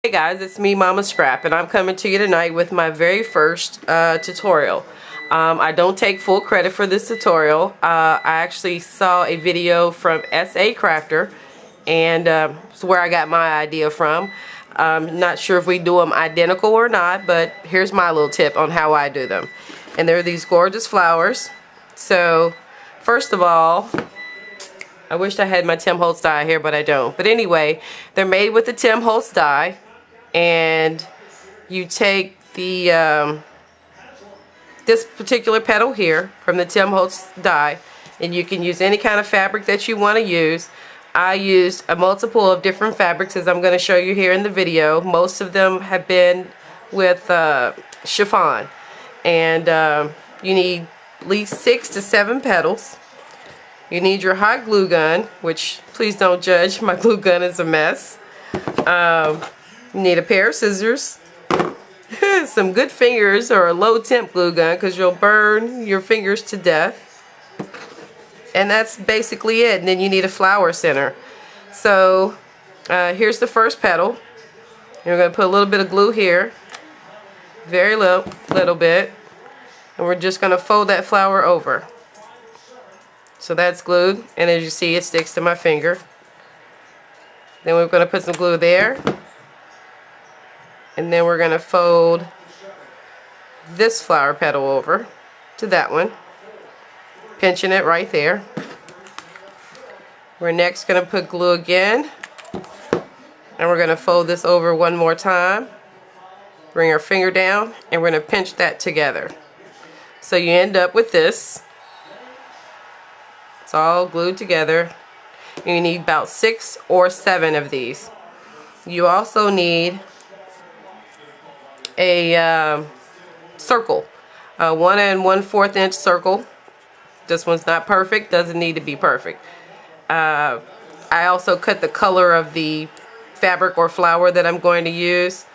Hey guys, it's me, Mama Scrap, and I'm coming to you tonight with my very first tutorial. I don't take full credit for this tutorial. I actually saw a video from S.A. Crafter, and it's where I got my idea from. I'm not sure if we do them identical or not, but here's my little tip on how I do them. And they're these gorgeous flowers. So, first of all, I wish I had my Tim Holtz die here, but I don't. But anyway, they're made with the Tim Holtz die. And you take the this particular petal here from the Tim Holtz die, and you can use any kind of fabric that you want to use. I used a multiple of different fabrics, as I'm going to show you here in the video. Most of them have been with chiffon, and you need at least 6 to 7 petals. You need your hot glue gun, which please don't judge, my glue gun is a mess. You need a pair of scissors, some good fingers, or a low temp glue gun, because you'll burn your fingers to death. And that's basically it. And then you need a flower center. So here's the first petal. You're going to put a little bit of glue here, very little bit, and we're just going to fold that flower over. So that's glued, and as you see, it sticks to my finger. Then we're going to put some glue there. And then we're going to fold this flower petal over to that one, pinching it right there. We're next going to put glue again, and we're going to fold this over one more time. Bring our finger down, and we're going to pinch that together. So you end up with this. It's all glued together. You need about 6 or 7 of these. You also need a circle, a 1 1/4 inch circle. This one's not perfect, doesn't need to be perfect. I also cut the color of the fabric or flower that I'm going to use,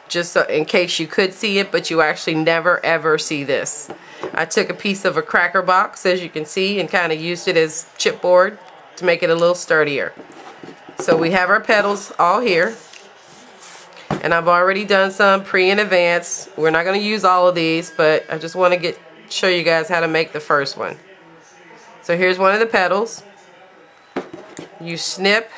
just so, in case you could see it, but you actually never ever see this. I took a piece of a cracker box, as you can see, and kind of used it as chipboard to make it a little sturdier. So we have our petals all here. And I've already done some in advance. We're not going to use all of these, but I just want to show you guys how to make the first one. So here's one of the petals. You snip,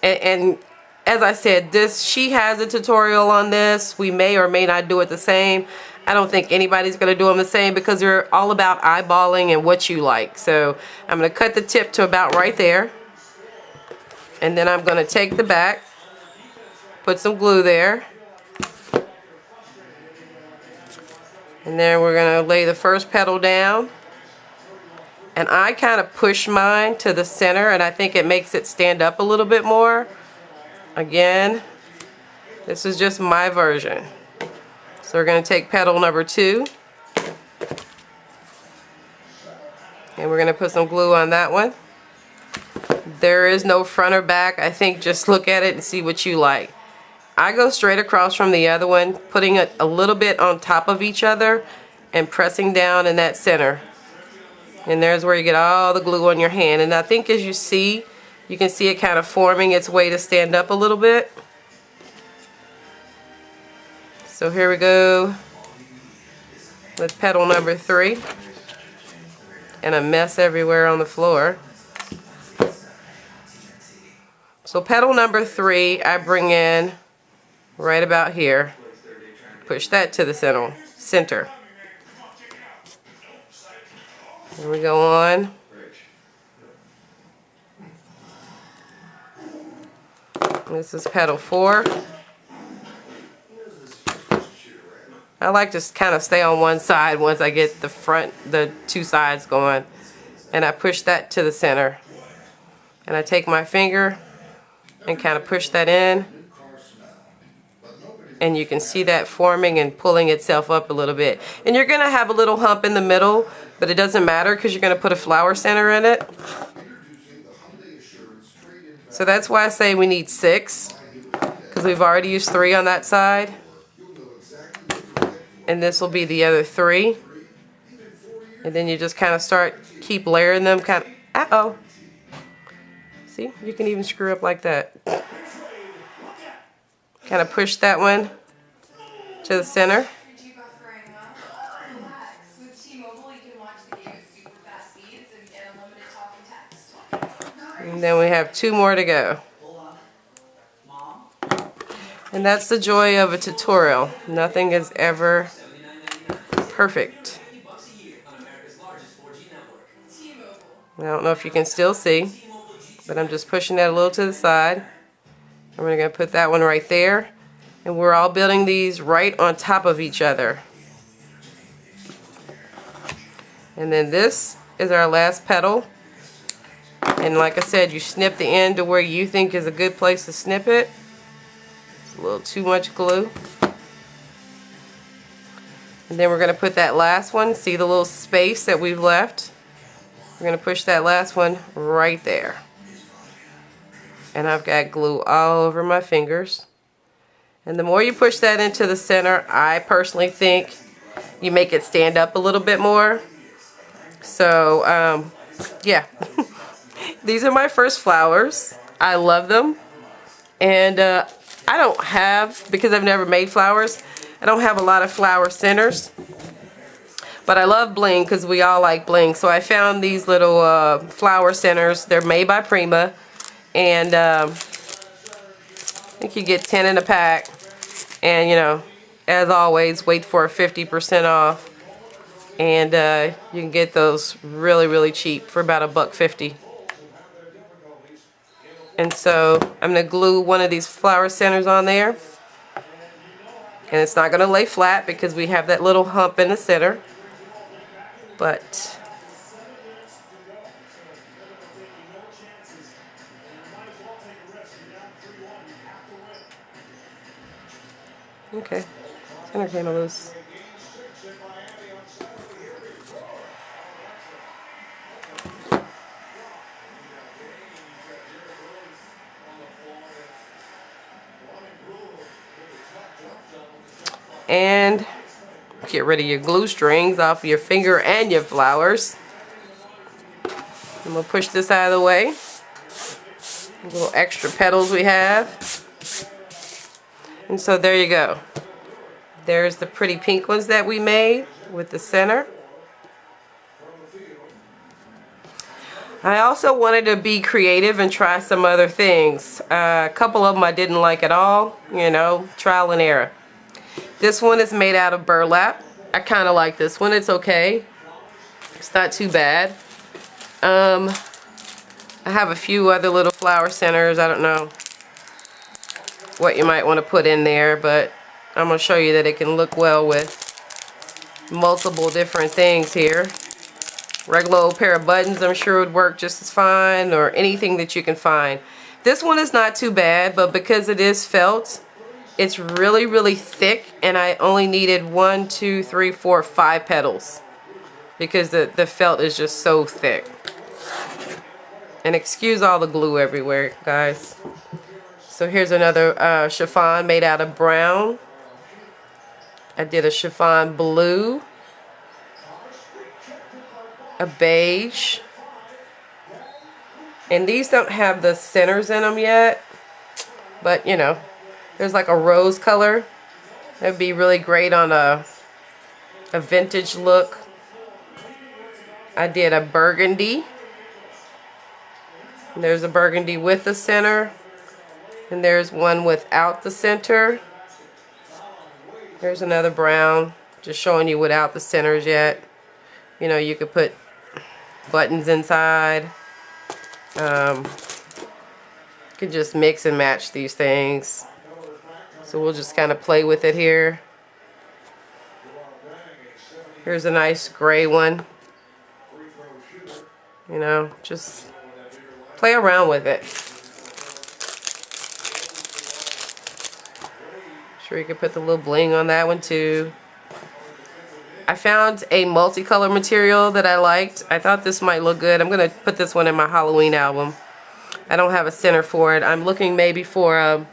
and as I said, she has a tutorial on this. We may or may not do it the same. I don't think anybody's going to do them the same, because they're all about eyeballing and what you like. So I'm going to cut the tip to about right there, and then I'm going to take the back. Put some glue there, and then we're going to lay the first petal down, and I kind of push mine to the center, and I think it makes it stand up a little bit more. Again, this is just my version. So we're going to take petal number 2, and we're going to put some glue on that one. There is no front or back. I think just look at it and see what you like. I go straight across from the other one, putting it a little bit on top of each other and pressing down in that center. And there's where you get all the glue on your hand. And I think as you see, you can see it kind of forming its way to stand up a little bit. So here we go with petal number 3. And a mess everywhere on the floor. So petal number 3, I bring in right about here. Push that to the center. Here we go on. This is petal 4. I like to kind of stay on one side once I get the 2 sides going. And I push that to the center. And I take my finger and kind of push that in. And you can see that forming and pulling itself up a little bit. And you're going to have a little hump in the middle, but it doesn't matter because you're going to put a flower center in it. So that's why I say we need 6, because we've already used 3 on that side. And this will be the other 3. And then you just kind of keep layering them. Uh-oh. See, you can even screw up like that. kind of push that one to the center. And then we have 2 more to go. And that's the joy of a tutorial. Nothing is ever perfect. I don't know if you can still see, but I'm just pushing that a little to the side. And we're going to put that one right there. And we're all building these right on top of each other. And then this is our last petal. And like I said, you snip the end to where you think is a good place to snip it. It's a little too much glue. And then we're going to put that last one. See the little space that we've left? We're going to push that last one right there. And I've got glue all over my fingers. And the more you push that into the center, I personally think you make it stand up a little bit more. So, yeah. These are my first flowers. I love them. And I don't have, because I've never made flowers, I don't have a lot of flower centers. But I love bling because we all like bling. So I found these little flower centers. They're made by Prima. And I think you get 10 in a pack. And, you know, as always, wait for 50% off. And you can get those really, really cheap for about $1.50. And so I'm going to glue one of these flower centers on there. And it's not going to lay flat because we have that little hump in the center. But okay, center came loose. And get rid of your glue strings off your finger and your flowers. And we'll push this out of the way. Little extra petals we have. And so there you go. There's the pretty pink ones that we made with the center. I also wanted to be creative and try some other things. A couple of them I didn't like at all. You know, trial and error. This one is made out of burlap. I kind of like this one. It's okay. It's not too bad. I have a few other little flower centers. I don't know what you might want to put in there, but I'm going to show you that it can look well with multiple different things here. Regular old pair of buttons I'm sure would work just as fine, or anything that you can find. This one is not too bad, but because it is felt, it's really, really thick, and I only needed 1, 2, 3, 4, 5 petals because the felt is just so thick. And excuse all the glue everywhere, guys. So here's another chiffon made out of brown. I did a chiffon blue, a beige, and these don't have the centers in them yet, but you know, there's like a rose color. That'd be really great on a vintage look. I did a burgundy. There's a burgundy with the center. And there's one without the center. There's another brown. Just showing you without the centers yet. You know, you could put buttons inside. You could just mix and match these things. So we'll just kind of play with it here. Here's a nice gray one. You know, just play around with it. Sure, you can put the little bling on that one too. I found a multicolor material that I liked. I thought this might look good. I'm going to put this one in my Halloween album. I don't have a center for it. I'm looking maybe for a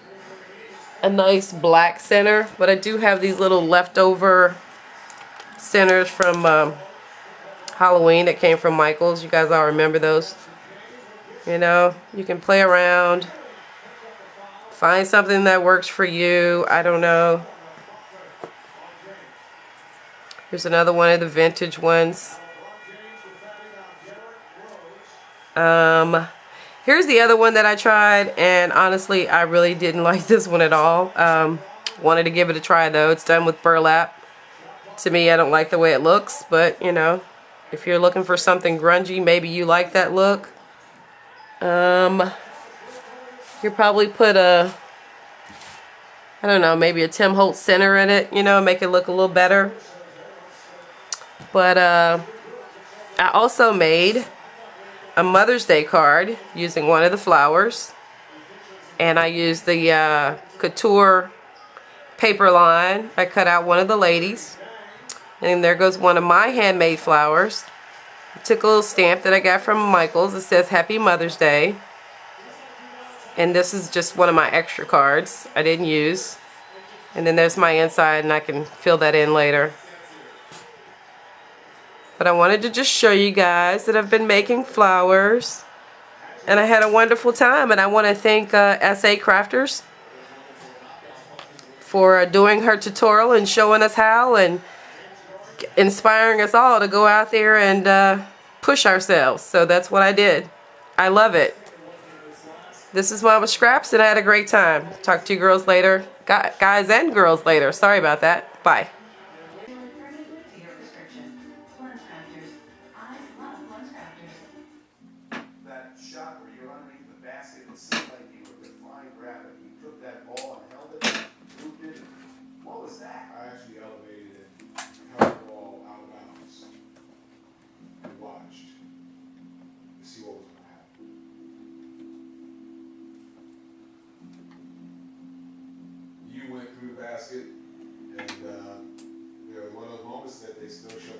nice black center, but I do have these little leftover centers from Halloween that came from Michael's. You guys all remember those? You know, you can play around. Find something that works for you. I don't know. Here's another one of the vintage ones. Here's the other one that I tried, and honestly, I really didn't like this one at all. Wanted to give it a try though. It's done with burlap. To me, I don't like the way it looks, but you know, if you're looking for something grungy, maybe you like that look. You probably put a, I don't know, maybe a Tim Holtz center in it, you know, make it look a little better. But I also made a Mother's Day card using one of the flowers, and I used the couture paper line. I cut out one of the ladies, and there goes one of my handmade flowers. I took a little stamp that I got from Michael's. It says Happy Mother's Day, and this is just one of my extra cards I didn't use. And then there's my inside, and I can fill that in later. But I wanted to just show you guys that I've been making flowers, and I had a wonderful time. And I want to thank SA Crafters for doing her tutorial and showing us how, and inspiring us all to go out there and push ourselves. So that's what I did. I love it. This is Mama Scraps, and I had a great time. Talk to you girls later. Guys and girls later. Sorry about that. Bye. That shot where you're underneath the basket, it seemed like you were defying gravity. You took that ball and held it, moved it. What was that? I actually elevated it, held the ball out of bounds, and watched to see what was going to happen. You went through the basket, and there was one of those moments that they still show